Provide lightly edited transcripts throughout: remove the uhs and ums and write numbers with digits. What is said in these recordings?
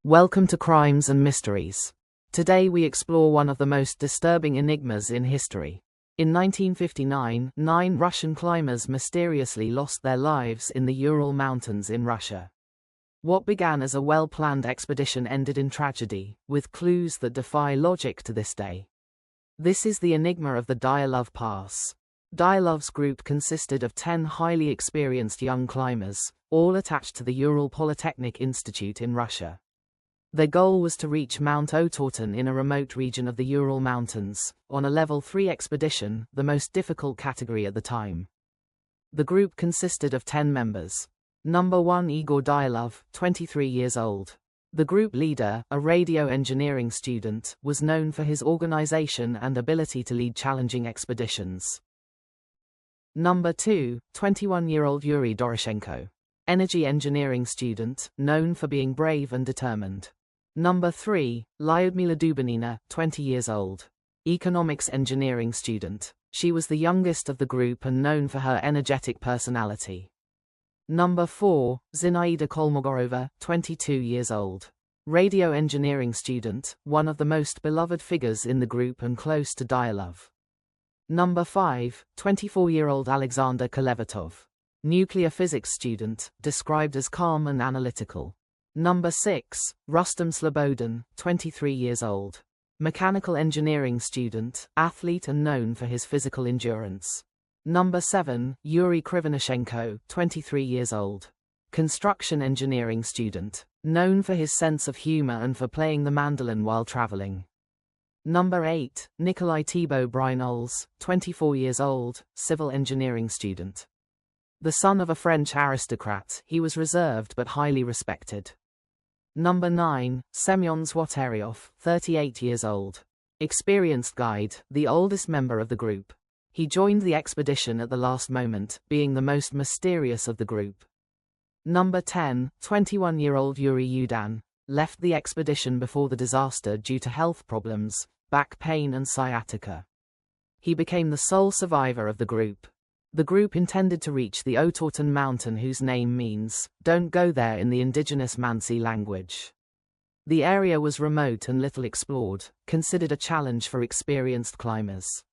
Welcome to Crimes and Mysteries. Today we explore one of the most disturbing enigmas in history. In 1959, 9 Russian climbers mysteriously lost their lives in the Ural Mountains in Russia. What began as a well-planned expedition ended in tragedy, with clues that defy logic to this day. This is the enigma of the Dyatlov Pass. Dyalov's group consisted of 10 highly experienced young climbers, all attached to the Ural Polytechnic Institute in Russia. Their goal was to reach Mount Otorten in a remote region of the Ural Mountains, on a Level 3 expedition, the most difficult category at the time. The group consisted of 10 members. Number 1 Igor Dyalov, 23 years old. The group leader, a radio engineering student, was known for his organization and ability to lead challenging expeditions. Number 2, 21-year-old Yuri Doroshenko. Energy engineering student, known for being brave and determined. Number 3, Lyudmila Dubinina, 20 years old. Economics engineering student. She was the youngest of the group and known for her energetic personality. Number 4, Zinaida Kolmogorova, 22 years old. Radio engineering student, one of the most beloved figures in the group and close to Dyalov. Number 5, 24-year-old Alexander Kolevatov. Nuclear physics student, described as calm and analytical. Number 6, Rustam Slobodin, 23 years old. Mechanical engineering student, athlete and known for his physical endurance. Number 7, Yuri Krivonishenko, 23 years old. Construction engineering student, known for his sense of humor and for playing the mandolin while traveling. Number 8, Nikolai Thibaut Brinols, 24 years old, civil engineering student. The son of a French aristocrat, he was reserved but highly respected. Number 9, Semyon Zwateryov, 38 years old. Experienced guide, the oldest member of the group. He joined the expedition at the last moment, being the most mysterious of the group. Number 10, 21-year-old Yuri Yudan, left the expedition before the disaster due to health problems, back pain and sciatica. He became the sole survivor of the group. The group intended to reach the Otorten mountain, whose name means, "Don't go there" in the indigenous Mansi language. The area was remote and little explored, considered a challenge for experienced climbers.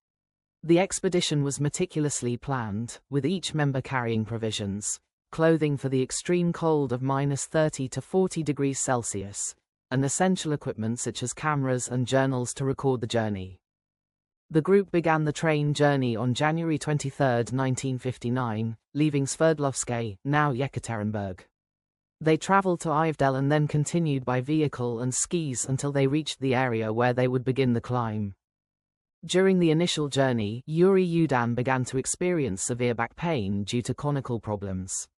The expedition was meticulously planned, with each member carrying provisions, clothing for the extreme cold of -30 to 40 degrees Celsius, and essential equipment such as cameras and journals to record the journey. The group began the train journey on January 23, 1959, leaving Sverdlovsk, now Yekaterinburg. They traveled to Ivdel and then continued by vehicle and skis until they reached the area where they would begin the climb. During the initial journey, Yuri Yudan began to experience severe back pain due to conical problems.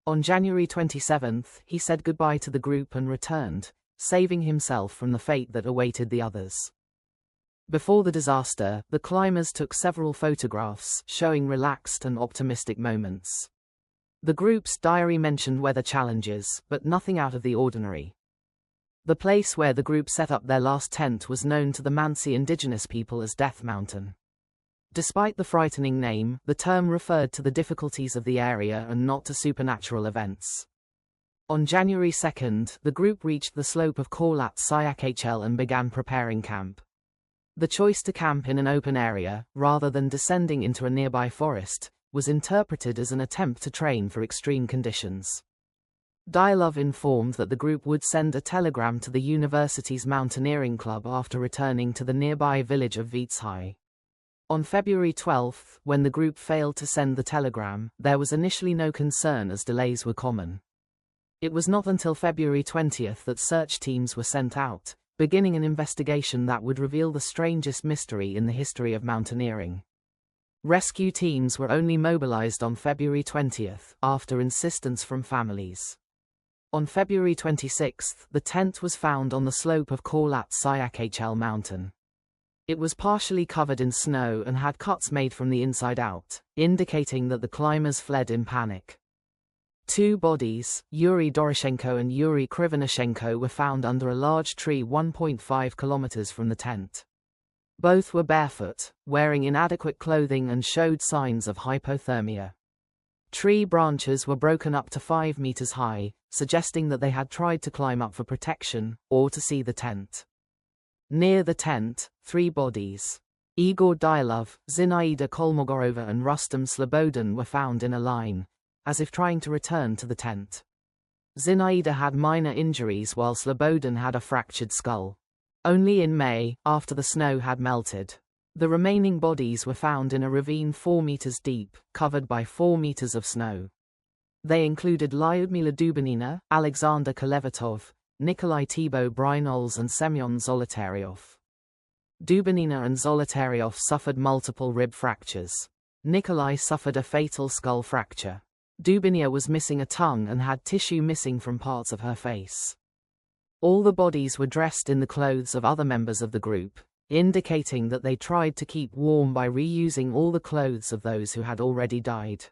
On January 27, he said goodbye to the group and returned, saving himself from the fate that awaited the others. Before the disaster, the climbers took several photographs showing relaxed and optimistic moments. The group's diary mentioned weather challenges, but nothing out of the ordinary. The place where the group set up their last tent was known to the Mansi indigenous people as Death Mountain. Despite the frightening name, the term referred to the difficulties of the area and not to supernatural events. On January 2, the group reached the slope of Korlat Syakhl and began preparing camp. The choice to camp in an open area, rather than descending into a nearby forest, was interpreted as an attempt to train for extreme conditions. Dyalov informed that the group would send a telegram to the university's mountaineering club after returning to the nearby village of Vitsy. On February 12, when the group failed to send the telegram, there was initially no concern as delays were common. It was not until February 20 that search teams were sent out, beginning an investigation that would reveal the strangest mystery in the history of mountaineering. Rescue teams were only mobilized on February 20, after insistence from families. On February 26, the tent was found on the slope of Korlat Syakhl mountain. It was partially covered in snow and had cuts made from the inside out, indicating that the climbers fled in panic. 2 bodies, Yuri Doroshenko and Yuri Krivonishenko, were found under a large tree 1.5 kilometers from the tent. Both were barefoot, wearing inadequate clothing and showed signs of hypothermia. Tree branches were broken up to 5 meters high, suggesting that they had tried to climb up for protection, or to see the tent. Near the tent, 3 bodies, Igor Dyatlov, Zinaida Kolmogorova and Rustam Slobodin, were found in a line, as if trying to return to the tent. Zinaida had minor injuries while Slobodin had a fractured skull. Only in May, after the snow had melted, the remaining bodies were found in a ravine 4 meters deep, covered by 4 meters of snow. They included Lyudmila Dubinina, Alexander Kolevatov, Nikolai Thibaut Brynolles and Semyon Zolotaryov. Dubinina and Zolotaryov suffered multiple rib fractures. Nikolai suffered a fatal skull fracture. Dubinina was missing a tongue and had tissue missing from parts of her face. All the bodies were dressed in the clothes of other members of the group, indicating that they tried to keep warm by reusing all the clothes of those who had already died.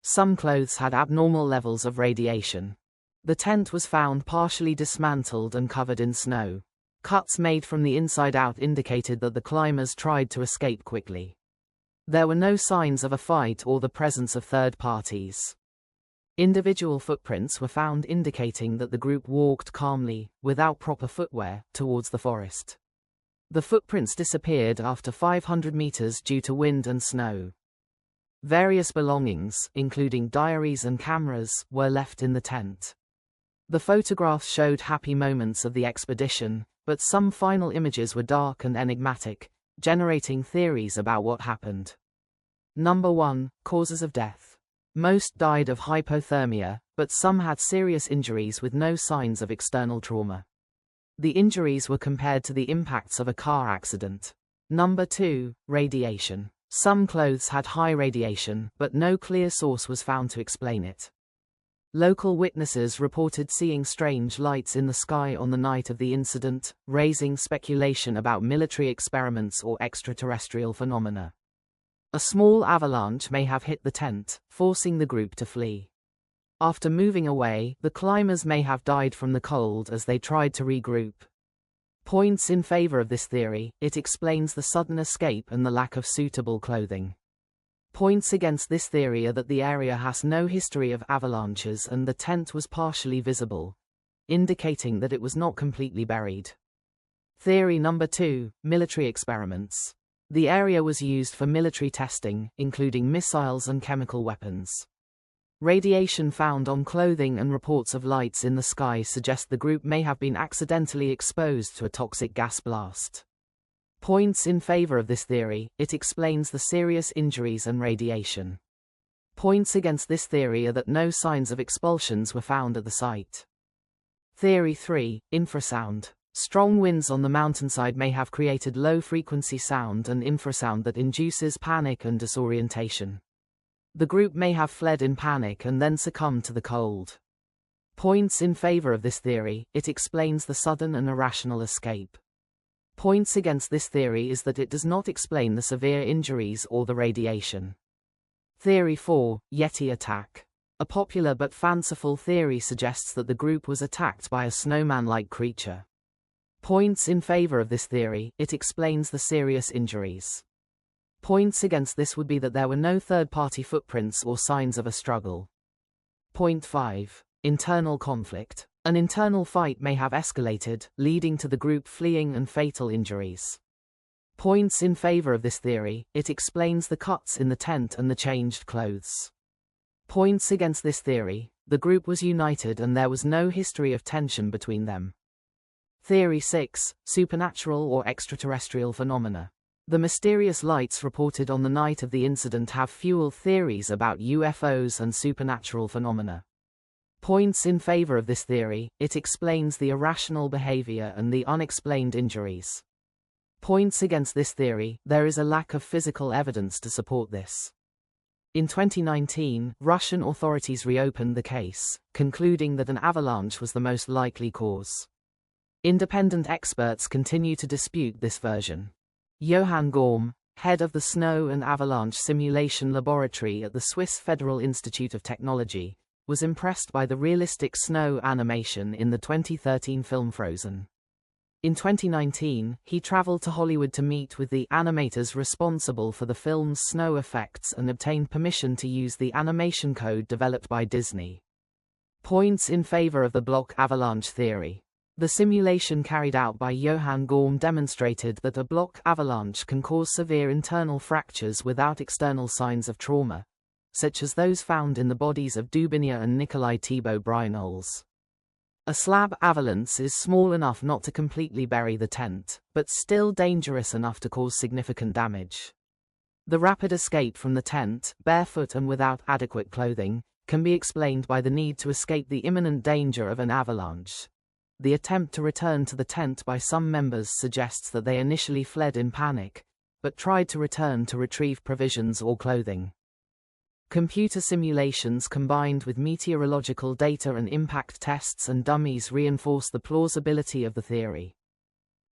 Some clothes had abnormal levels of radiation. The tent was found partially dismantled and covered in snow. Cuts made from the inside out indicated that the climbers tried to escape quickly. There were no signs of a fight or the presence of third parties. Individual footprints were found indicating that the group walked calmly, without proper footwear, towards the forest. The footprints disappeared after 500 meters due to wind and snow. Various belongings, including diaries and cameras, were left in the tent. The photographs showed happy moments of the expedition, but some final images were dark and enigmatic, generating theories about what happened. Number 1. Causes of death. Most died of hypothermia, but some had serious injuries with no signs of external trauma. The injuries were compared to the impacts of a car accident. Number 2. Radiation. Some clothes had high radiation, but no clear source was found to explain it. Local witnesses reported seeing strange lights in the sky on the night of the incident, raising speculation about military experiments or extraterrestrial phenomena. A small avalanche may have hit the tent, forcing the group to flee. After moving away, the climbers may have died from the cold as they tried to regroup. Points in favor of this theory: it explains the sudden escape and the lack of suitable clothing. Points against this theory are that the area has no history of avalanches and the tent was partially visible, indicating that it was not completely buried. Theory number 2, military experiments. The area was used for military testing, including missiles and chemical weapons. Radiation found on clothing and reports of lights in the sky suggest the group may have been accidentally exposed to a toxic gas blast. Points in favor of this theory: it explains the serious injuries and radiation. Points against this theory are that no signs of expulsions were found at the site. Theory 3, infrasound. Strong winds on the mountainside may have created low-frequency sound and infrasound that induces panic and disorientation. The group may have fled in panic and then succumbed to the cold. Points in favor of this theory: it explains the sudden and irrational escape. Points against this theory is that it does not explain the severe injuries or the radiation. Theory 4, Yeti attack. A popular but fanciful theory suggests that the group was attacked by a snowman-like creature. Points in favor of this theory: it explains the serious injuries. Points against this would be that there were no third-party footprints or signs of a struggle. Point 5, internal conflict. An internal fight may have escalated, leading to the group fleeing and fatal injuries. Points in favor of this theory: it explains the cuts in the tent and the changed clothes. Points against this theory: the group was united and there was no history of tension between them. Theory 6, supernatural or extraterrestrial phenomena. The mysterious lights reported on the night of the incident have fueled theories about UFOs and supernatural phenomena. Points in favor of this theory: it explains the irrational behavior and the unexplained injuries. Points against this theory: there is a lack of physical evidence to support this. In 2019, Russian authorities reopened the case, concluding that an avalanche was the most likely cause. Independent experts continue to dispute this version. Johann Gorm, head of the Snow and Avalanche Simulation Laboratory at the Swiss Federal Institute of Technology, was impressed by the realistic snow animation in the 2013 film Frozen. In 2019, he traveled to Hollywood to meet with the animators responsible for the film's snow effects and obtained permission to use the animation code developed by Disney. Points in favor of the block avalanche theory. The simulation carried out by Johann Gorm demonstrated that a block avalanche can cause severe internal fractures without external signs of trauma, such as those found in the bodies of Dubinia and Nikolai Thibault Brynolds. A slab avalanche is small enough not to completely bury the tent, but still dangerous enough to cause significant damage. The rapid escape from the tent, barefoot and without adequate clothing, can be explained by the need to escape the imminent danger of an avalanche. The attempt to return to the tent by some members suggests that they initially fled in panic, but tried to return to retrieve provisions or clothing. Computer simulations combined with meteorological data and impact tests and dummies reinforce the plausibility of the theory.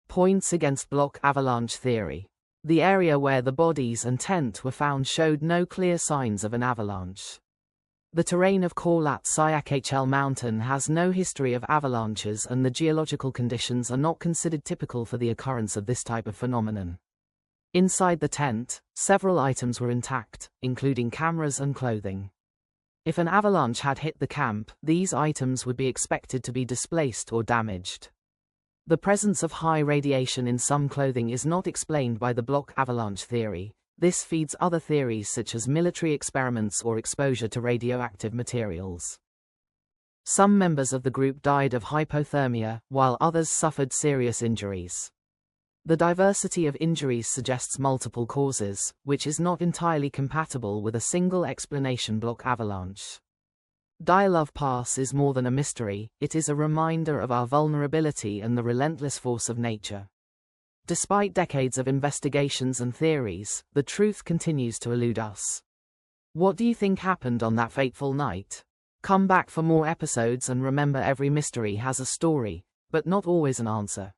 Points against block avalanche theory. The area where the bodies and tent were found showed no clear signs of an avalanche. The terrain of Ural Mountain has no history of avalanches, and the geological conditions are not considered typical for the occurrence of this type of phenomenon. Inside the tent, several items were intact, including cameras and clothing. If an avalanche had hit the camp, these items would be expected to be displaced or damaged. The presence of high radiation in some clothing is not explained by the block avalanche theory. This feeds other theories such as military experiments or exposure to radioactive materials. Some members of the group died of hypothermia, while others suffered serious injuries. The diversity of injuries suggests multiple causes, which is not entirely compatible with a single explanation: block avalanche. Dyatlov Pass is more than a mystery, it is a reminder of our vulnerability and the relentless force of nature. Despite decades of investigations and theories, the truth continues to elude us. What do you think happened on that fateful night? Come back for more episodes, and remember, every mystery has a story, but not always an answer.